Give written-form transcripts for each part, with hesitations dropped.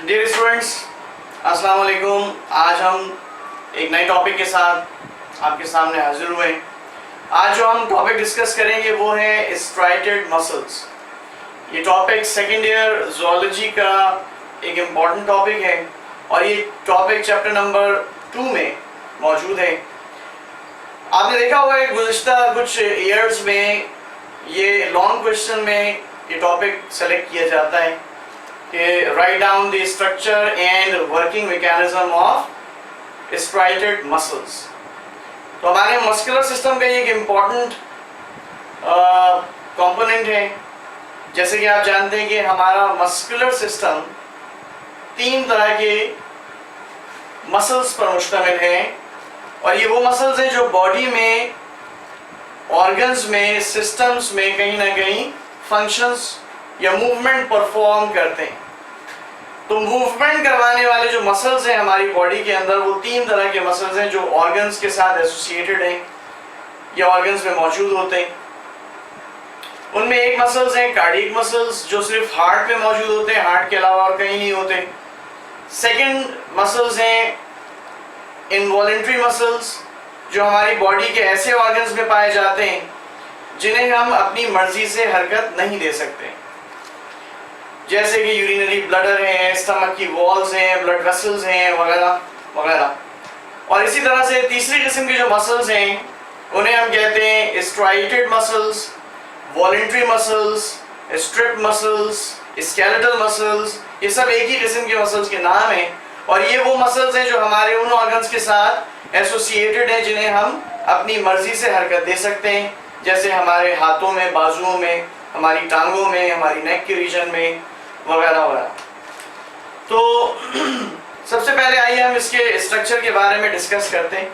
Dear students, अस्सलाम वालेकुम। आज हम एक नए टॉपिक के साथ आपके सामने हाजिर हुए। आज जो हम टॉपिक डिस्कस करेंगे वो है स्ट्राइटेड मसल्स। ये टॉपिक सेकेंड ईयर ज़ूलॉजी का एक इम्पॉर्टेंट टॉपिक है और ये टॉपिक चैप्टर नंबर 2 में मौजूद है। आपने देखा होगा कि गुज़िश्ता कुछ ईयर्स में ये लॉन्ग क्वेश्चन में ये टॉपिक सेलेक्ट किया जाता है कि right down the structure and working mechanism of striated muscles. तो हमारे मस्कुलर सिस्टम का एक इम्पॉर्टेंट कंपोनेंट है। जैसे कि आप जानते हैं कि हमारा मस्कुलर सिस्टम 3 तरह के मसल्स पर मुश्तमिल है और ये वो मसल्स हैं जो बॉडी में, ऑर्गन्स में, सिस्टम्स में कहीं ना कहीं फंक्शंस या मूवमेंट परफॉर्म करते हैं। तो मूवमेंट करवाने वाले जो मसल्स हैं हमारी बॉडी के अंदर वो 3 तरह के मसल्स हैं जो ऑर्गन्स के साथ एसोसिएटेड हैं या ऑर्गन्स में मौजूद होते हैं। उनमें एक मसल्स हैं कार्डियक मसल्स जो सिर्फ हार्ट में मौजूद होते हैं, हार्ट के अलावा और कहीं नहीं होते। सेकंड मसल्स हैं इनवॉलेंट्री मसल्स जो हमारी बॉडी के ऐसे ऑर्गन्स में पाए जाते हैं जिन्हें हम अपनी मर्जी से हरकत नहीं दे सकते, जैसे कि यूरिनरी ब्लडर हैं, स्टमक की वॉल्स हैं, ब्लड वेसल्स हैं वगैरह वगैरह। और इसी तरह से तीसरी किस्म के जो मसल्स हैं उन्हें हम कहते हैं striated muscles, voluntary muscles, strip muscles, skeletal muscles. ये सब एक ही किस्म के मसल्स के नाम हैं और ये वो मसल्स हैं जो हमारे उन ऑर्गन्स के साथ एसोसिएटेड हैं जिन्हें हम अपनी मर्जी से हरकत दे सकते हैं, जैसे हमारे हाथों में, बाजुओं में, हमारी टांगों में, हमारी नेक के रीजन में वगैरह वगैरह। तो सबसे पहले आइए हम इसके स्ट्रक्चर के बारे में डिस्कस करते हैं।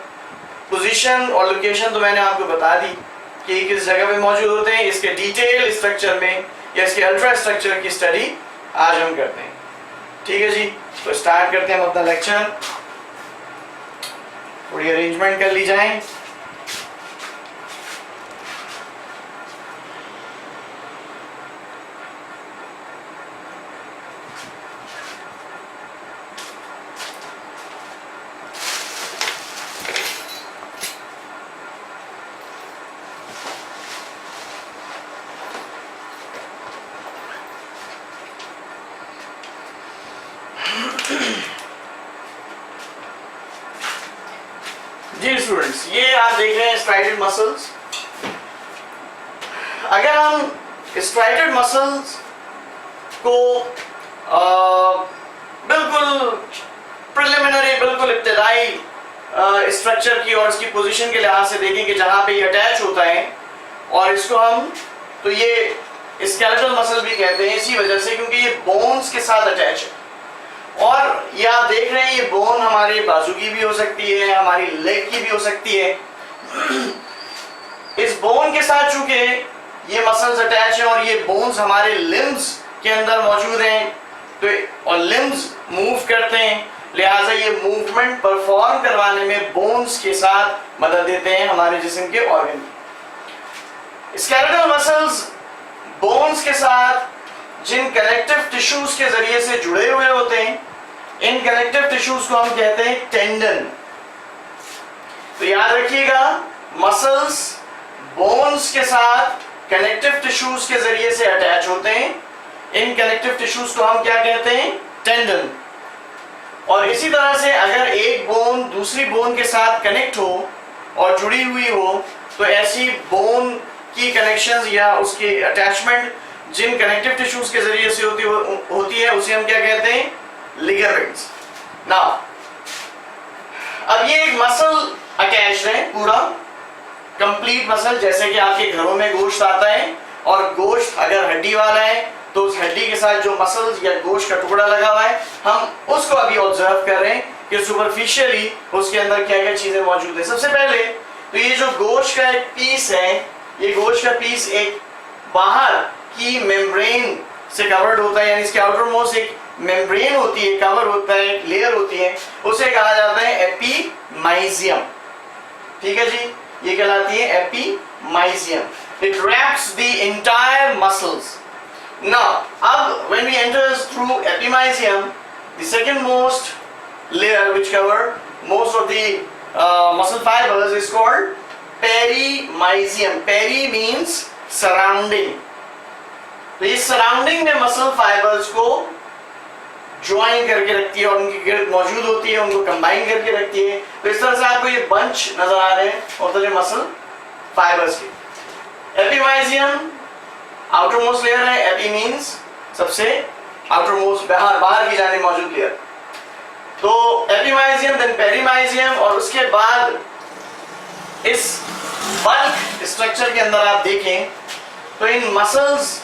पोजीशन और लोकेशन तो मैंने आपको बता दी कि किस जगह पे मौजूद होते हैं। इसके डिटेल स्ट्रक्चर में या इसके अल्ट्रा स्ट्रक्चर की स्टडी आज हम करते हैं। ठीक है जी, तो स्टार्ट करते हैं हम अपना लेक्चर। थोड़ी अरेंजमेंट कर ली जाए। जी स्टूडेंट्स, ये आप देख रहे हैं स्ट्राइटेड मसल्स। अगर हम स्ट्राइटेड मसल्स को बिल्कुल प्रिलिमिनरी, बिल्कुल इब्तदाई स्ट्रक्चर की और इसकी पोजीशन के लिहाज से देखें कि जहां पे ये अटैच होता है, और इसको हम तो ये स्केलेटल मसल भी कहते हैं इसी वजह से क्योंकि ये बोन्स के साथ अटैच है। और ये आप देख रहे हैं ये बोन हमारे बाजू की भी हो सकती है, हमारी लेग की भी हो सकती है। इस बोन के साथ चूंकि ये मसल्स अटैच हैं और ये बोन्स हमारे लिम्स के अंदर मौजूद हैं तो और लिम्स मूव करते हैं, लिहाजा ये मूवमेंट परफॉर्म करवाने में बोन्स के साथ मदद देते हैं हमारे जिस्म के ऑर्गन। स्केलेटल मसल्स बोन्स के साथ जिन कनेक्टिव टिश्यूज के जरिए से जुड़े हुए होते हैं, इन कनेक्टिव टिश्यूज को हम कहते हैं टेंडन। तो याद रखिएगा, मसल्स बोन्स के साथ कनेक्टिव टिश्यूज के जरिए से अटैच होते हैं। इन कनेक्टिव टिश्यूज को हम क्या कहते हैं? टेंडन। और इसी तरह से अगर एक बोन दूसरी बोन के साथ कनेक्ट हो और जुड़ी हुई हो तो ऐसी बोन की कनेक्शंस या उसकी अटैचमेंट जिन कनेक्टिव टिश्यूज के जरिए से होती है उसे हम क्या कहते हैं? लिगामेंट्स। नाउ अब ये एक मसल अटैच्ड है, पूरा कंप्लीट मसल। जैसे कि आपके घरों में गोश्त आता है और गोश्त अगर हड्डी वाला है तो उस हड्डी के साथ जो मसल्स या गोश्त का टुकड़ा लगा हुआ है हम उसको अभी ऑब्जर्व कर रहे हैं कि सुपरफिशियली उसके अंदर क्या क्या चीजें मौजूद है। सबसे पहले तो ये जो गोश्त का एक पीस है, ये गोश्त का पीस एक बाहर की मेम्ब्रेन से कवर्ड होता है, यानी इसके आउटर मोस्ट एक मेम्ब्रेन होती है, कवर होता है, एक लेयर होती है, उसे कहा जाता है एपिमाइजियम। ठीक है जी, ये कहलाती है epimysium. It wraps the entire muscles. Now, अब when we enter through epimysium, the second most layer which cover most of the muscle fibers is called perimysium. Peri means surrounding. तो इस सराउंडिंग में मसल फाइबर्स को join करके रखती है और उनकी गिर्द मौजूद होती है, उनको कंबाइन करके रखती है। तो इस तरह से आपको ये बंच नजर आ रहे हैं मुख्तलिफ मसल फाइबर्स के। एपिमाइजियम आउटर मोस्ट लेयर है। एपी मींस सबसे आउटर मोस्ट, बाहर की जाने मौजूद लेयर। तो एपिमाइजियम, देन पेरिमाइजियम, और उसके बाद इस बल्क स्ट्रक्चर के अंदर आप देखें तो इन मसल्स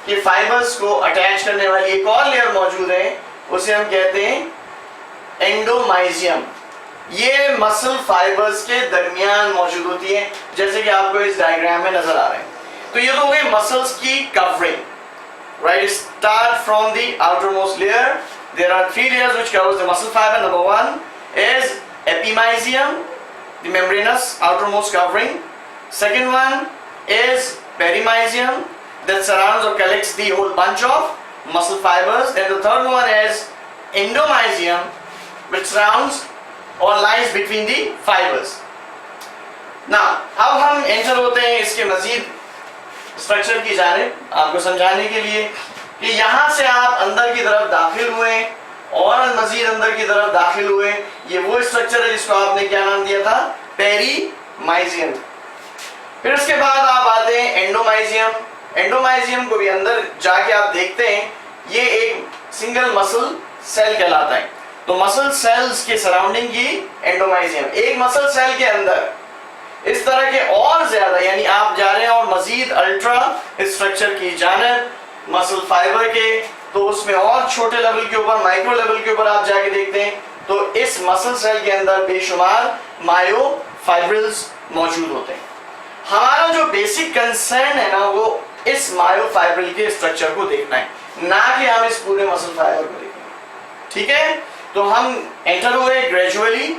के फाइबर्स को अटैच करने वाली एक और लेयर मौजूद है, उसे हम कहते हैं एंडोमाइजियम। ये मसल फाइबर्स के दरमियान मौजूद होती है, जैसे कि आपको इस डायग्राम में नजर आ रहे हैं। तो ये तो हो गई मसल्स की covering, right? Start from the outermost layer, there are 3 layers which covers the muscle fiber. Number 1 is epimysium, the membranous outermost covering. Second one is perimysium, that surrounds or collects the whole bunch of muscle fibers. Then the third one is endomysium, which surrounds or lies between the fibers. Now, अब हम enter होते हैं इसके मजीद structure की जानिब, आपको समझाने के लिए कि यहाँ से आप अंदर की तरफ दाखिल हुए और मजीद अंदर की तरफ दाखिल हुए। ये वो स्ट्रक्चर है जिसको आपने क्या नाम दिया था? पेरीमाइजियम। फिर उसके बाद आप आते हैं एंडोमाइजियम। एंडोमाइजियम को भी अंदर जाके आप देखते हैं, ये एक सिंगल मसल सेल कहलाता है। तो मसल सेल्स के सराउंडिंग की एंडोमाइजियम। एक मसल सेल के अंदर इस तरह के और ज्यादा, यानी आप जा रहे हैं और मजीद अल्ट्रा स्ट्रक्चर की जानिब मसल फाइबर के, तो उसमें और छोटे लेवल के ऊपर, माइक्रो लेवल के ऊपर आप जाके देखते हैं तो इस मसल सेल के अंदर बेशुमार मायोफाइब्रिल्स मौजूद होते हैं। हमारा जो बेसिक कंसर्न है ना, वो इस मायोफाइब्रिल के स्ट्रक्चर को देखना है, ना कि हम इस पूरे मसल फाइबर को देखें। ठीक है? तो हम एंटर हुए ग्रेजुअली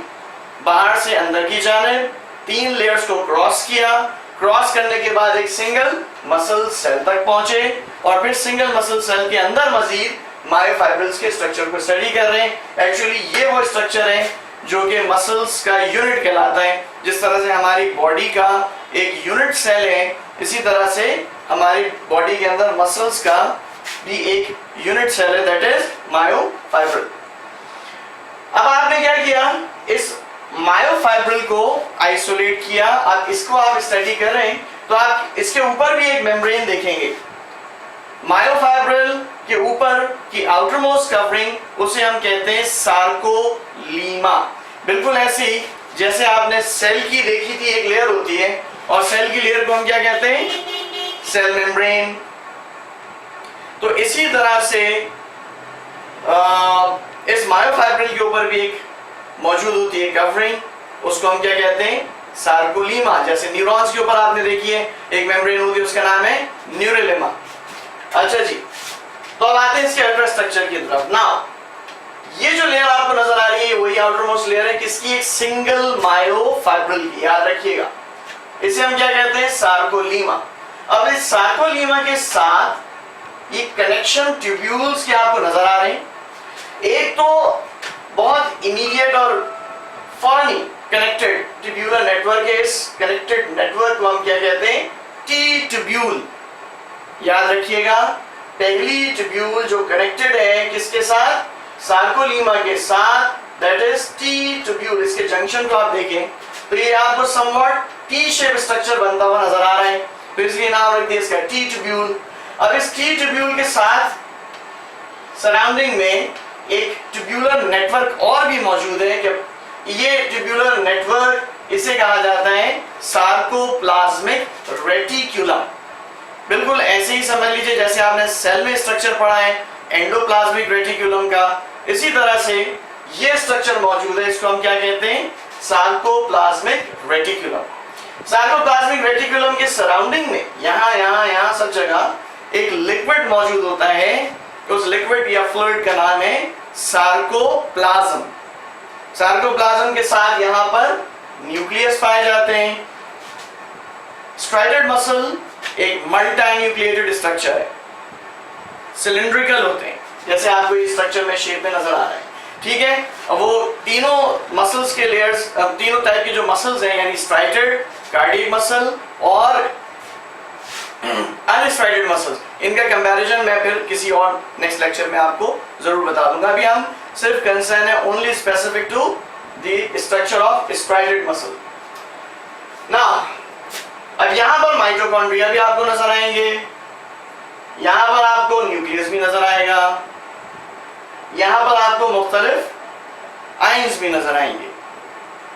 बाहर से अंदर की जानिब, 3 लेयर्स को क्रॉस किया। क्रॉस करने के बाद एक सिंगल मसल सेल तक पहुंचे और फिर सिंगल मसल सेल के अंदर मजीद मायोफाइब्रिल्स के स्ट्रक्चर को स्टडी कर रहे हैं। एक्चुअली ये वो स्ट्रक्चर है जो कि मसल्स का यूनिट कहलाता है। जिस तरह से हमारी बॉडी का एक यूनिट सेल है, इसी तरह से हमारी बॉडी के अंदर मसल्स का भी एक यूनिट सेल है, दैट इज मायोफाइब्रिल। अब आपने क्या किया? इस मायोफाइब्रिल को आइसोलेट किया। अब इसको आप स्टडी कर रहे हैं तो आप इसके ऊपर भी एक मेम्ब्रेन देखेंगे। मायोफाइब्रिल के ऊपर की आउटर मोस्ट कवरिंग, उसे हम कहते हैं सार्कोलीमा। बिल्कुल ऐसे ही जैसे आपने सेल की देखी थी, एक लेयर होती है और सेल की लेयर को हम क्या कहते हैं? Cell membrane. तो इसी तरह से इस मायोफाइब्रिल के ऊपर भी एक मौजूद होती है कवरिंग, उसको हम क्या कहते हैं? सार्कोलीमा। जैसे न्यूरॉन्स के ऊपर आपने देखी है एक मेम्ब्रेन होती है, उसका नाम है न्यूरेलेमा। अच्छा जी, तो अब आते हैं इसके अल्ट्रा स्ट्रक्चर की तरफ। नाउ ये जो लेयर आपको नजर आ रही है वही आउटर मोस्ट लेयर है किसकी? एक सिंगल मायोफाइब्रिल की, याद रखिएगा। इसे हम क्या कहते हैं? सार्कोलीमा। अब इस सार्कोलीमा के साथ ये कनेक्शन ट्यूब्यूल्स के आपको नजर आ रहे हैं। एक तो बहुत इमीडिएट और फौरनी कनेक्टेड ट्यूब्यूलर नेटवर्क है। इस कनेक्टेड नेटवर्क को हम क्या कहते हैं? T tubule. याद रखिएगा, पहली ट्यूब्यूल जो कनेक्टेड है किसके साथ? सार्कोलीमा के साथ, दैट इज टी ट्यूब्यूल। इसके जंक्शन को आप देखें तो ये आपको समवट टी शेप स्ट्रक्चर बनता हुआ नजर आ रहा है, तो इसलिए नाम रख दिया इसका टी ट्यूब्यूल। अब इस टी ट्यूब्यूल के साथ सराउंडिंग में एक ट्यूब्यूलर नेटवर्क और भी मौजूद है। कि ये ट्यूब्यूलर नेटवर्क, इसे कहा जाता है सार्कोप्लाज्मिक रेटिक्यूलम। बिल्कुल ऐसे ही समझ लीजिए जैसे आपने सेल में स्ट्रक्चर पढ़ा है एंडोप्लाज्मिक रेटिक्यूलम का, इसी तरह से ये स्ट्रक्चर मौजूद है। इसको हम क्या कहते हैं? Sarcoplasmic reticulum. सार्कोप्लाज्मिक रेटिक्यूलम के सराउंडिंग में यहाँ सब जगह एक लिक्विड मौजूद होता है। उस लिक्विड या फ्लूइड का नाम है सार्कोप्लाज्म। सार्कोप्लाज्म के साथ यहाँ पर न्यूक्लियस पाए जाते हैं। स्ट्राइडेड मसल एक मल्टी न्यूक्लिएटेड स्ट्रक्चर है, सिलिंड्रिकल होते हैं। जैसे आपको इस स्ट्रक्चर में शेप में नजर आ रहा है, ठीक है। अब वो तीनों मसल्स के लेयर्स, तीनों टाइप के जो मसल्स हैं, यानी स्ट्राइटेड, कार्डियक मसल और अनस्ट्राइटेड मसल्स, इनका कंपैरिजन मैं फिर किसी और नेक्स्ट लेक्चर में आपको जरूर बता दूंगा। अभी हम सिर्फ कंसर्न है only specific to the structure of striated muscle. ना अब यहां पर माइटोकॉन्ड्रिया भी आपको नजर आएंगे, यहां पर आपको न्यूक्लियस भी नजर आएगा, यहां पर आपको मुख्तलिफ आयंस भी नजर आएंगे,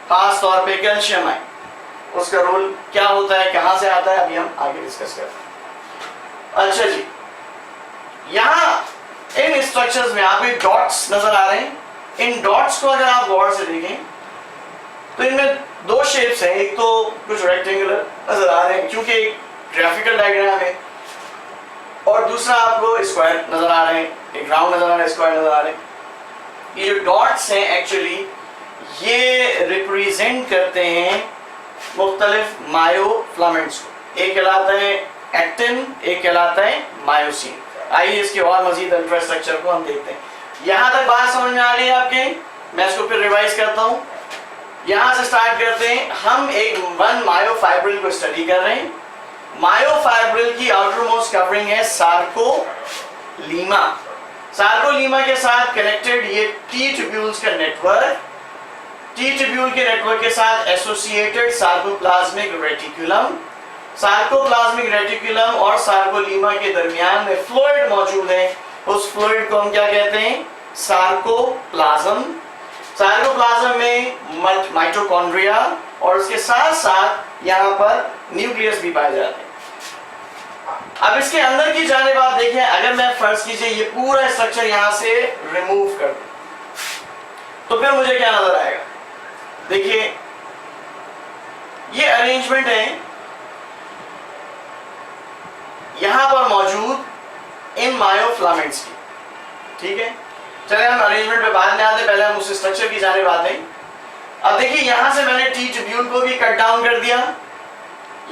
खास तौर पे कैल्शियम आयन, उसका रोल क्या होता है, कहां से आता है, अभी हम आगे डिस्कस करते हैं। अच्छा जी, यहां इन स्ट्रक्चर्स में आपको डॉट्स नजर आ रहे हैं। इन डॉट्स को अगर आप गौर से देखें तो इनमें दो शेप्स हैं, एक तो कुछ रेक्टेंगुलर नजर आ रहे हैं क्योंकि एक ग्राफिकल डायग्राम है, और दूसरा आपको स्क्वायर नजर आ रहे हैं, एक राउंड नजर आ रहा है, स्क्वायर नजर आ रहे हैं। ये जो डॉट्स हैं एक्चुअली ये रिप्रेजेंट करते हैं मुख्तलिफ मायोफ्लामेंट्स को। एक कहलाता है एक्टिन, एक कहलाता है मायोसिन। आइए इसके और मजीद इंफ्रास्ट्रक्चर को हम देखते हैं। यहां तक बात समझ में आ रही है आपके? मैं इसको फिर रिवाइज करता हूं। यहां से स्टार्ट करते हैं। हम एक वन मायोफाइब्रिल को स्टडी कर रहे हैं। मायोफाइब्रिल की आउटर मोस्ट कवरिंग है सार्कोलीमा। सार्कोलीमा के साथ कनेक्टेड ये टी ट्यूब्यूल्स का नेटवर्क, टी ट्यूब्यूल के नेटवर्क के साथ associated sarcoplasmic reticulum, sarcoplasmic reticulum और सार्कोलीमा के दरमियान में फ्लूइड मौजूद है। उस फ्लूइड को हम क्या कहते हैं? सार्कोप्लाज्म। सार्कोप्लाज्म में माइटोकॉन्ड्रिया और उसके साथ साथ यहाँ पर न्यूक्लियस भी पाए जाते हैं। अब इसके अंदर की जानिब आप देखें, अगर मैं फर्ज कीजिए ये पूरा स्ट्रक्चर यहां से रिमूव कर दूं तो फिर मुझे क्या नजर आएगा? देखिए ये अरेंजमेंट है यहां पर मौजूद इन मायोफ्लामेंट्स की, ठीक है। चले हम अरेंजमेंट पे बाद में आते, पहले हम उस स्ट्रक्चर की जानिब आते हैं। अब देखिए यहां से मैंने टी ट्यूब्यूल को भी कट डाउन कर दिया,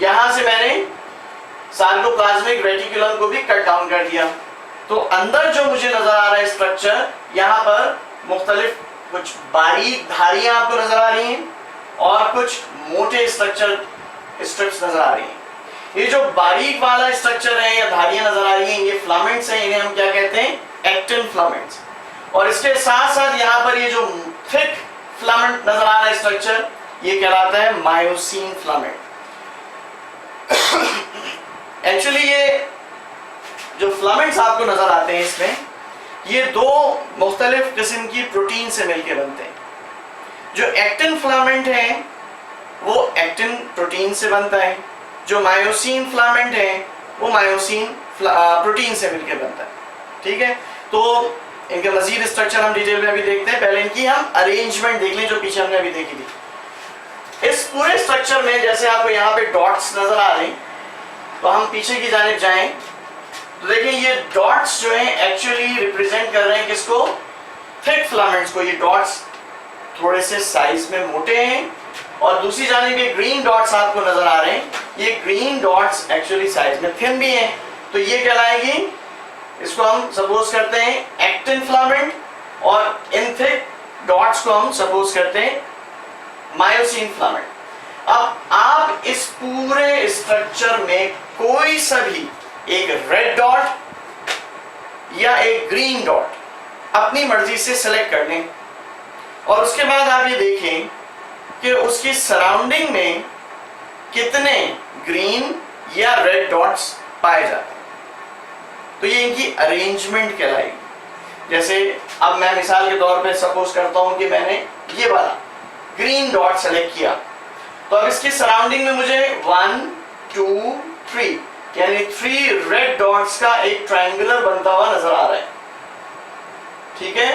यहां से मैंने सार्कोप्लाज्मिक रेटिकुलम को भी कट डाउन कर दिया। तो अंदर जो मुझे नजर आ रहा है स्ट्रक्चर, यहां पर मुख्तलिफ कुछ बारीक धारियां आपको नजर आ रही हैं और कुछ मोटे स्ट्रिप्स नजर आ रही हैं। ये जो बारीक वाला स्ट्रक्चर है या धारियां नजर आ रही हैं, ये फिलामेंट्स हैं, इन्हें हम क्या कहते हैं? Actin filaments. और इसके साथ साथ यहाँ पर ये जो थिक फिलामेंट नजर आ रहा है स्ट्रक्चर, ये कहलाता है मायोसिन फिलामेंट। एक्चुअली ये जो फिलामेंट्स आपको नजर आते हैं इसमें, ये दो मुख्तलिफ किस्म की प्रोटीन से मिलकर बनते हैं। जो एक्टिन फिलामेंट है वो एक्टिन प्रोटीन से बनता है, जो मायोसिन फिलामेंट है वो मायोसिन प्रोटीन से मिलकर बनता है, ठीक है। तो इनके मजीद स्ट्रक्चर हम डिटेल में अभी देखते हैं, पहले इनकी हम अरेंजमेंट देख लें जो पीछे हमने अभी देखी थी। इस पूरे स्ट्रक्चर में जैसे आपको यहाँ पे डॉट्स नजर आ रहे हैं, तो हम पीछे की जानिब जाएं तो देखिए ये डॉट्स जो हैं एक्चुअली रिप्रेजेंट कर रहे हैं किसको? थिक फिलामेंट्स को। ये डॉट्स थोड़े से साइज में मोटे हैं, और दूसरी जानिब ये ग्रीन डॉट्स आपको नजर आ रहे हैं, ये ग्रीन डॉट्स एक्चुअली साइज में थिन भी हैं। तो ये कहलाएगी, इसको हम सपोज करते हैं एक्टिन फिलामेंट, और इन थिक डॉट्स को हम सपोज करते हैं मायोसिन फिलामेंट। अब आप इस पूरे स्ट्रक्चर में कोई सा भी एक रेड डॉट या एक ग्रीन डॉट अपनी मर्जी से सिलेक्ट कर लें, और उसके बाद आप ये देखें कि उसकी सराउंडिंग में कितने ग्रीन या रेड डॉट्स पाए जाते हैं। तो ये इनकी अरेंजमेंट कहलाएगी। जैसे अब मैं मिसाल के तौर पे सपोज करता हूं कि मैंने ये वाला ग्रीन डॉट सेलेक्ट किया, तो अब इसकी सराउंडिंग में मुझे 1 2 3 यानी 3 रेड डॉट्स का एक ट्रायंगुलर बनता हुआ नजर आ रहा है, ठीक है।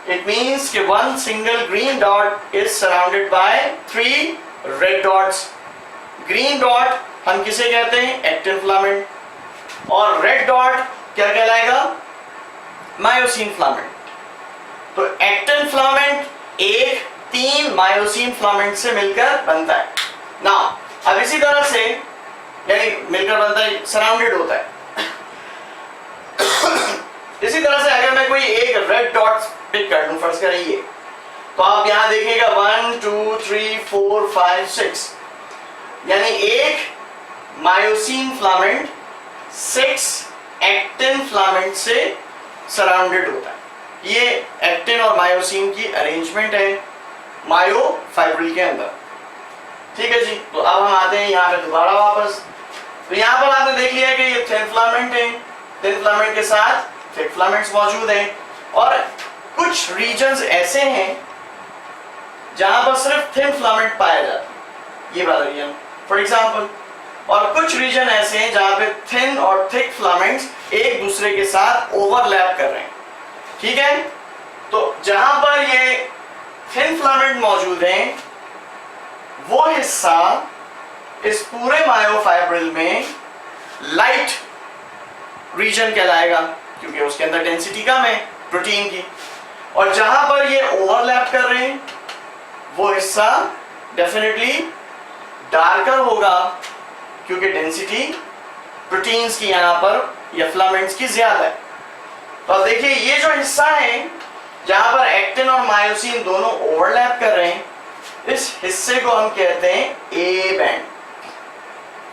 इट मींस कि one single green dot is surrounded by 3 red dots. Green dot हम किसे कहते हैं? Actin filament. और रेड डॉट क्या कहलाएगा? Myosin filament. तो एक्टिन फिलामेंट एक 3 मायोसिन फिलामेंट से मिलकर बनता है ना। अब इसी तरह से यानी मिलकर बनता है, सराउंडेड होता है। इसी तरह से कोई एक रेड डॉट पिक कर लूं, फर्ज करें ये, तो आप यहां देखिएगा 1 2 3 4 5 6, यानी एक मायोसिन फिलामेंट 6 एक्टिन फिलामेंट से सराउंडेड होता है। ये एक्टिन और मायोसिन की अरेंजमेंट है मायोफाइब्रिल के अंदर। ठीक है जी, तो अब हम आते हैं यहाँ पे दोबारा वापस। तो यहाँ पर आपने देख लिया कि ये थिन फिलामेंट है, थिन फिलामेंट के साथ थिक फिलामेंट्स मौजूद हैं, और कुछ रीजन्स ऐसे हैं जहां पर सिर्फ थिन फिलामेंट पाया जाता है, ये वाला रीजन फॉर एग्जांपल, और कुछ रीजन ऐसे हैं जहां पे थिन और थिक फिलामेंट्स एक दूसरे के साथ ओवरलैप कर रहे हैं। ठीक है, तो जहां पर ये थिन फिलामेंट मौजूद हैं वो हिस्सा इस पूरे मायोफाइब्रिल में लाइट रीजन कहलाएगा, क्योंकि उसके अंदर डेंसिटी कम है प्रोटीन की, और जहां पर ये ओवरलैप कर रहे हैं वो हिस्सा डेफिनेटली डार्कर होगा, क्योंकि डेंसिटी प्रोटीन्स की यहां पर या फिलामेंट्स की ज्यादा है। तो अब देखिए ये जो हिस्सा है जहां पर एक्टिन और मायोसिन दोनों ओवरलैप कर रहे हैं, इस हिस्से को हम कहते हैं ए बैंड।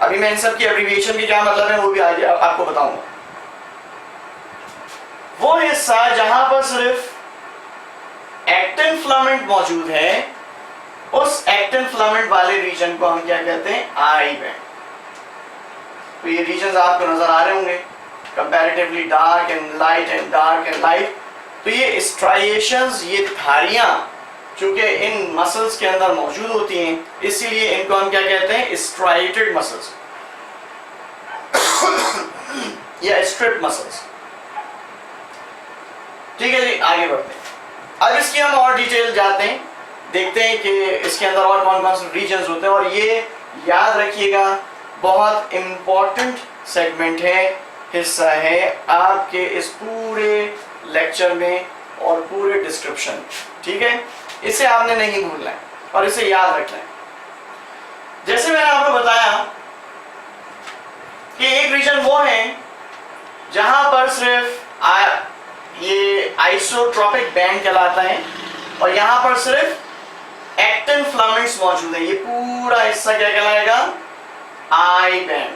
अभी मैं इन सब की एब्रिविएशन की क्या मतलब है वो भी आगे आपको बताऊंगा। वो हिस्सा जहां पर सिर्फ एक्टिन फिलामेंट मौजूद है, उस एक्टिन फिलामेंट वाले रीजन को हम क्या कहते हैं, आई बैंड। तो ये रीजन आपको नजर आ रहे होंगे, comparatively dark and light and dark and light. तो ये स्ट्राइएशंस, ये धारियां चूंकि इन मसल्स के अंदर मौजूद होती हैं, इसीलिए इनको हम क्या कहते हैं, स्ट्राइटेड मसल्स या स्ट्रिप मसल्स। ठीक है जी, आगे बढ़ते हैं। अब इसकी हम और डिटेल जाते हैं, देखते हैं कि इसके अंदर और कौन कौन से रीजन्स होते हैं। और ये याद रखिएगा बहुत इंपॉर्टेंट सेगमेंट है, हिस्सा है आपके इस पूरे लेक्चर में और पूरे डिस्क्रिप्शन। ठीक है, इसे आपने नहीं भूलना है और इसे याद रखना है। जैसे मैंने आपको बताया कि एक रीजन वो है जहां पर सिर्फ ये आइसोट्रोपिक बैंड कहलाता है, और यहां पर सिर्फ एक्टिन फिलामेंट्स मौजूद है। ये पूरा हिस्सा क्या कहलाएगा, I band.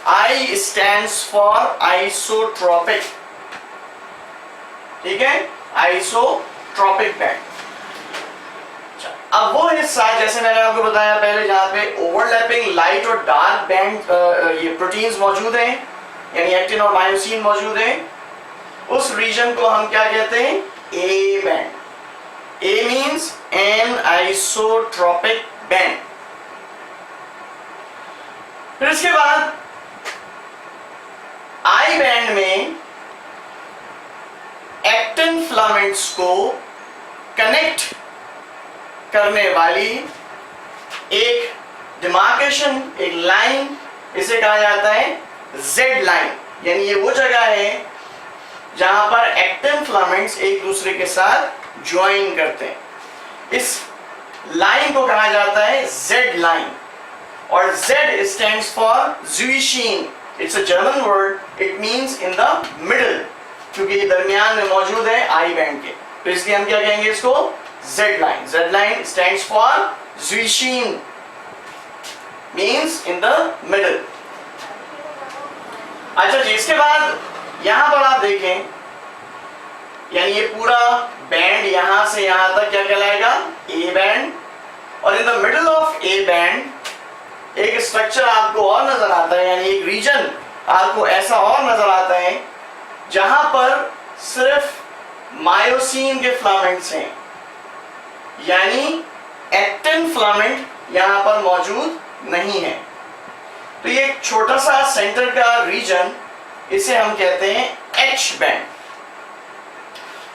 I stands for isotropic. ठीक है, आइसोट्रोपिक बैंड। अब वो हिस्सा जैसे मैंने आपको बताया पहले, जहां पे ओवरलैपिंग लाइट और डार्क बैंड ये प्रोटीन्स मौजूद हैं, यानी एक्टिन और मायोसिन मौजूद हैं, उस रीजन को हम क्या कहते हैं, A band. A means anisotropic band. फिर इसके बाद आई बैंड में एक्टिन फिलामेंट्स को कनेक्ट करने वाली एक डिमार्केशन, एक लाइन, इसे कहा जाता है जेड लाइन। यानी ये वो जगह है जहां पर एक्टिन फिलामेंट्स एक दूसरे के साथ ज्वाइन करते हैं। इस लाइन को कहा जाता है जेड लाइन, और Z stands for zwischen. It's a German word, it means in the middle, क्योंकि ये दरमियान में मौजूद है आई बैंड के, तो इसलिए हम क्या कहेंगे इसको, Z line. Z line stands for zwischen, means in the middle. अच्छा जी, इसके बाद यहां पर आप देखें, यानी ये पूरा बैंड यहां से यहां तक क्या कहलाएगा, ए बैंड। और इन the middle of A band एक स्ट्रक्चर आपको और नजर आता है, यानी एक रीजन आपको ऐसा और नजर आता है जहां पर सिर्फ मायोसिन के फिलामेंट्स हैं, यानी एक्टिन फिलामेंट यहां पर मौजूद नहीं है। तो ये एक छोटा सा सेंटर का रीजन, इसे हम कहते हैं H band.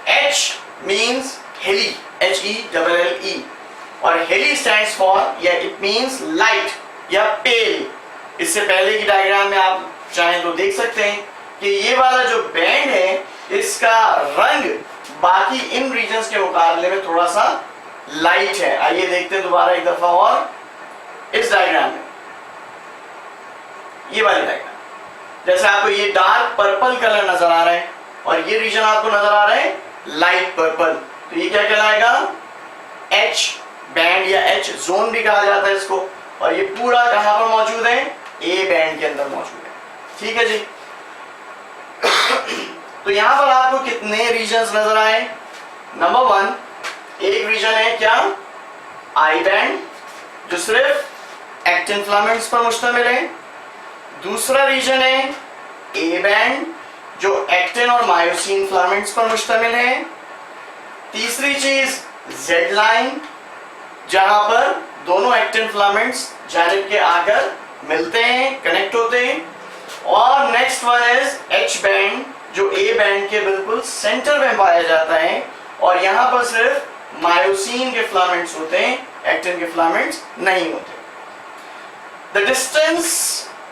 H means helle, HELLE, और हेली स्टैंड्स फॉर, या इट मींस लाइट या पेल। इससे पहले की डायग्राम में आप चाहें तो देख सकते हैं कि ये वाला जो बैंड है, इसका रंग बाकी इन रीजन्स के मुकाबले में थोड़ा सा लाइट है। आइए देखते हैं दोबारा एक दफा और इस डायग्राम में, ये वाली डायग्राम। जैसे आपको ये डार्क पर्पल कलर नजर आ रहा है, और ये रीजन आपको नजर आ रहा है लाइट पर्पल, तो ये क्या कहलाएगा, H बैंड या H जोन भी कहा जाता है इसको। और ये पूरा कहां पर मौजूद है, A बैंड के अंदर मौजूद है। ठीक है जी। तो यहां पर आपको कितने रीजन्स नजर आए, नंबर 1 एक रीजन है क्या, I बैंड, जो सिर्फ एक्टिन फिलामेंट्स पर मुश्तमिल है। दूसरा रीजन है A बैंड, जो एक्टिन और मायोसिन फिलामेंट्स पर मुश्तमिल है। तीसरी चीज Z लाइन, जहां पर दोनों एक्टिन फिलामेंट्स जानिब के आकर मिलते हैं, कनेक्ट होते हैं। और next one is H band, जो A बैंड के बिल्कुल सेंटर में पाया जाता है और यहां पर सिर्फ मायोसिन के फिलामेंट्स होते हैं, एक्टिन के फिलामेंट्स नहीं होते। द डिस्टेंस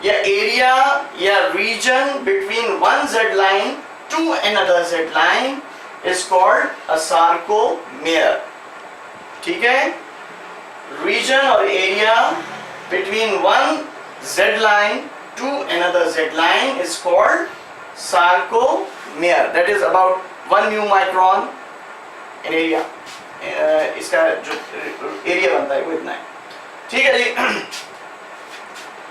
या एरिया या region between one Z line to another Z line is called a sarcomere. ठीक है, रीजन और area between one Z line to another Z line is called sarcomere. That is about 1 mu micron in area. इसका जो area बनता है वो इतना है। ठीक है जी।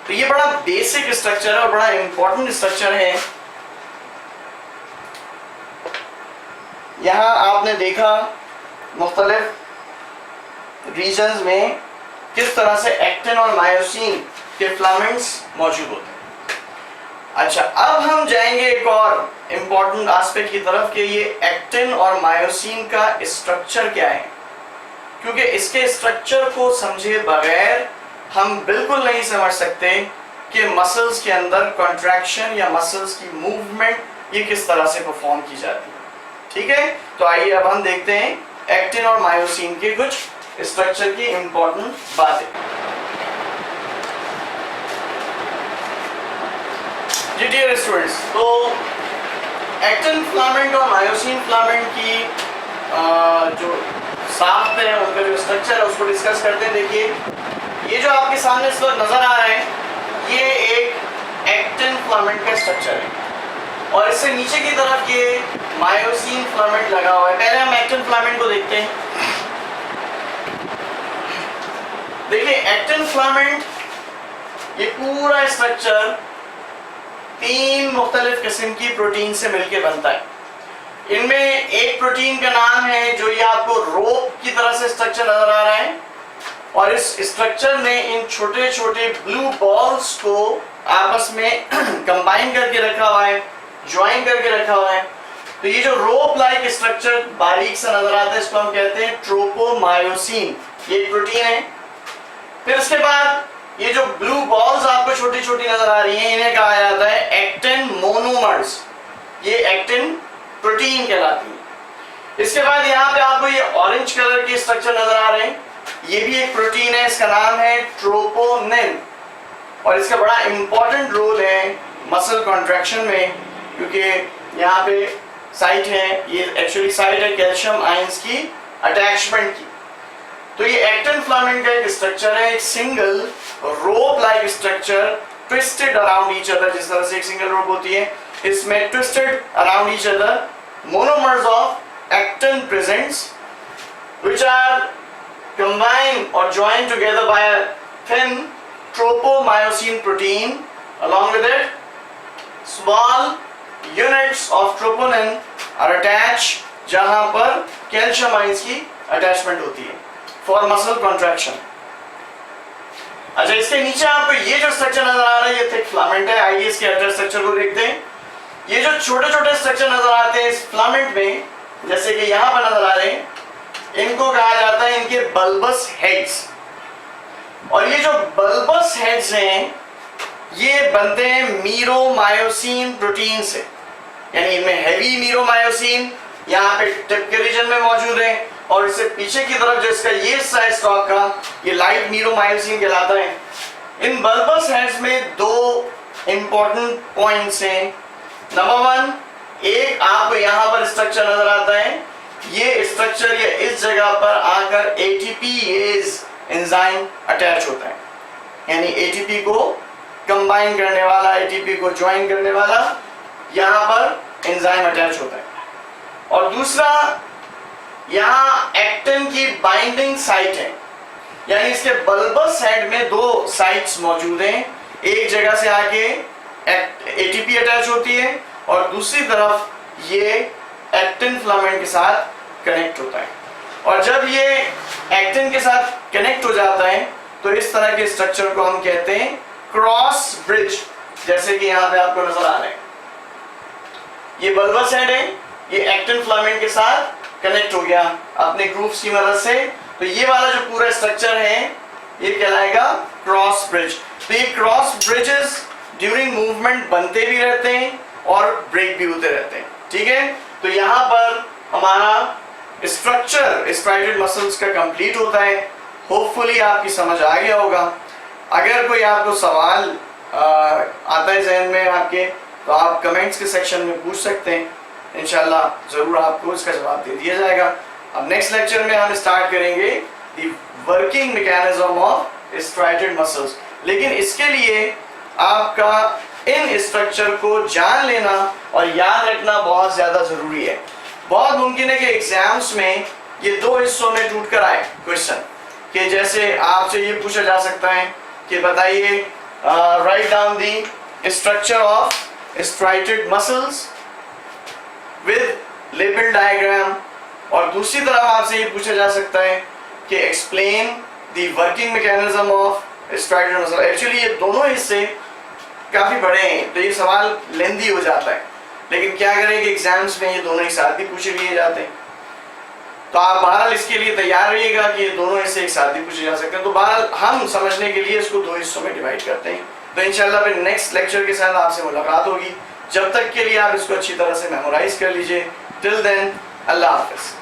तो ये बड़ा बेसिक स्ट्रक्चर है और बड़ा इंपॉर्टेंट स्ट्रक्चर है। यहां आपने देखा मुख्तलिफ रीजन्स में किस तरह से एक्टिन और मायोसिन के फिलामेंट्स मौजूद होते हैं। अच्छा, अब हम जाएंगे एक और इंपॉर्टेंट एस्पेक्ट की तरफ कि ये एक्टिन और मायोसिन का स्ट्रक्चर क्या है, क्योंकि इसके स्ट्रक्चर को समझे बगैर हम बिल्कुल नहीं समझ सकते कि मसल्स के अंदर कॉन्ट्रैक्शन या मसल्स की मूवमेंट ये किस तरह से परफॉर्म की जाती है। ठीक है, तो आइए अब हम देखते हैं एक्टिन और मायोसिन के कुछ स्ट्रक्चर की इंपॉर्टेंट बातें। जी डियर स्टूडेंट्स, तो एक्टिन फिलामेंट और मायोसिन फिलामेंट की जो साख्त है, उनका जो स्ट्रक्चर है उसको डिस्कस करते हैं। देखिए, ये जो आपके सामने इस वक्त नजर आ रहा है, ये एक एक्टिन फिलामेंट का स्ट्रक्चर है और इससे नीचे की तरफ ये मायोसिन फिलामेंट लगा हुआ है। पहले हम एक्टिन फिलामेंट को देखते हैं। देखिए, एक्टिन फिलामेंट ये पूरा स्ट्रक्चर 3 मुख्तलिफ किस्म की प्रोटीन से मिलकर बनता है। इनमें एक प्रोटीन का नाम है जो ये आपको रोप की तरह से स्ट्रक्चर नजर आ रहा है और इस स्ट्रक्चर ने इन छोटे छोटे ब्लू बॉल्स को आपस में कंबाइन करके रखा हुआ है, ज्वाइन करके रखा हुआ है। तो ये जो रोप लाइक स्ट्रक्चर बारीक सा नजर आता है, इसको हम कहते हैं ट्रोपोमायोसिन। ये एक प्रोटीन है। फिर उसके बाद ये जो ब्लू बॉल्स आपको छोटी छोटी नजर आ रही हैं, इन्हें कहा जाता है एक्टिन मोनोमर्स। ये एक्टिन प्रोटीन कहलाती है। इसके बाद यहाँ पे आपको ये ऑरेंज कलर के स्ट्रक्चर नजर आ रहे हैं, ये भी एक प्रोटीन है, इसका नाम है ट्रोपोनिन और इसका बड़ा इंपॉर्टेंट रोल है मसल कॉन्ट्रैक्शन में, क्योंकि यहाँ पे साइट है, ये एक्चुअली साइट है कैल्शियम आयंस की अटैचमेंट की। तो ये एक्टिन फिलामेंट का एक स्ट्रक्चर है, एक single rope like structure twisted around each other. जिस तरह से एक सिंगल रोप होती है, इसमें twisted around each other monomers of actin presents which are combined or joined together by a thin tropomyosin protein. Along with it, small units of troponin are attached, जहां पर calcium ions की attachment होती है for muscle contraction. अच्छा, इसके नीचे आपको ये जो स्ट्रक्चर नजर आ रहा है, ये थिक फिलामेंट है। आइए इसके अटैच स्ट्रक्चर को देखते हैं। ये जो छोटे छोटे स्ट्रक्चर नजर आते हैं इस फिलामेंट में, जैसे कि यहां पर नजर आ रहे हैं, इनको कहा जाता है इनके बल्बस हेड्स। और ये जो बल्बस हेड्स हैं, ये बनते हैं मीरोमायोसिन प्रोटीन से, यानी इनमें हैवी मीरोमायोसिन यहाँ पे टिप के रीजन में मौजूद है और इससे पीछे की तरफ जो इसका ये साइड स्टॉक का ये लाइट मीरोमायोसिन कहलाता है। इन बल्बस हेड्स में 2 इंपॉर्टेंट पॉइंट्स हैं। नंबर 1, एक आपको यहाँ पर स्ट्रक्चर नजर आता है, ये स्ट्रक्चर ये इस जगह पर आकर एटीपीएज एंजाइम अटैच होता है, यानी एटीपी को कंबाइन करने वाला, एटीपी को ज्वाइन करने वाला यहाँ पर एंजाइम अटैच होता है। और दूसरा, यहाँ एक्टिन की बाइंडिंग साइट है, यानी इसके बल्बस हेड में दो साइट्स मौजूद हैं। एक जगह से आके एटीपी अटैच होती है और दूसरी तरफ ये एक्टिन फिलामेंट के साथ कनेक्ट होता है। और जब ये एक्टिन के साथ कनेक्ट हो जाता है तो इस तरह के स्ट्रक्चर को हम कहते हैं क्रॉस ब्रिज, जैसे कि यहाँ पे आपको नजर आ रहा है। ये बल्बस हेड है, ये एक्टिन फिलामेंट के साथ कनेक्ट हो गया अपने ग्रूव्स की मदद से, तो ये वाला जो पूरा स्ट्रक्चर है ये कहलाएगा क्रॉस ब्रिज। तो ये क्रॉस ब्रिजेस ड्यूरिंग मूवमेंट बनते भी रहते हैं और ब्रेक भी होते रहते हैं, ठीक है। तो यहाँ पर हमारा स्ट्रक्चर स्ट्राइडेड मसल्स का कंप्लीट होता है। होपफुली आपकी समझ आ गया होगा। अगर कोई आपको सवाल आता है जहन में आपके, तो आप कमेंट्स के सेक्शन में पूछ सकते हैं, इंशाल्लाह ज़रूर आपको इसका जवाब दे दिया जाएगा। अब नेक्स्ट लेक्चर में हम स्टार्ट करेंगे the working mechanism of striated muscles. लेकिन इसके लिए आपका इन स्ट्रक्चर को जान लेना और याद रखना बहुत ज़्यादा ज़रूरी है। बहुत मुमकिन है कि एग्जाम्स में ये दो हिस्सों में टूट कर आए क्वेश्चन, कि जैसे आपसे ये पूछा जा सकता है कि बताइए write down the structure of striated muscles with label diagram, और दूसरी तरफ आपसे ये पूछा जा सकता है कि explain the working mechanism of striated muscle. Actually ये दोनों हिस्से काफ़ी बड़े हैं तो ये सवाल लेंदी हो जाता है, लेकिन क्या करें कि एग्जाम्स में ये दोनों एक साथ भी पूछे लिए जाते हैं। तो आप बहरहाल इसके लिए तैयार रहिएगा कि ये दोनों हिस्से एक साथ भी पूछे जा सकते हैं। तो बहरहाल हम समझने के लिए इसको दो हिस्सों में डिवाइड करते हैं। तो इंशाल्लाह फिर नेक्स्ट लेक्चर के साथ आपसे मुलाकात होगी। जब तक के लिए आप इसको अच्छी तरह से मेमोराइज कर लीजिए। टिल देन, अल्लाह हाफिज़।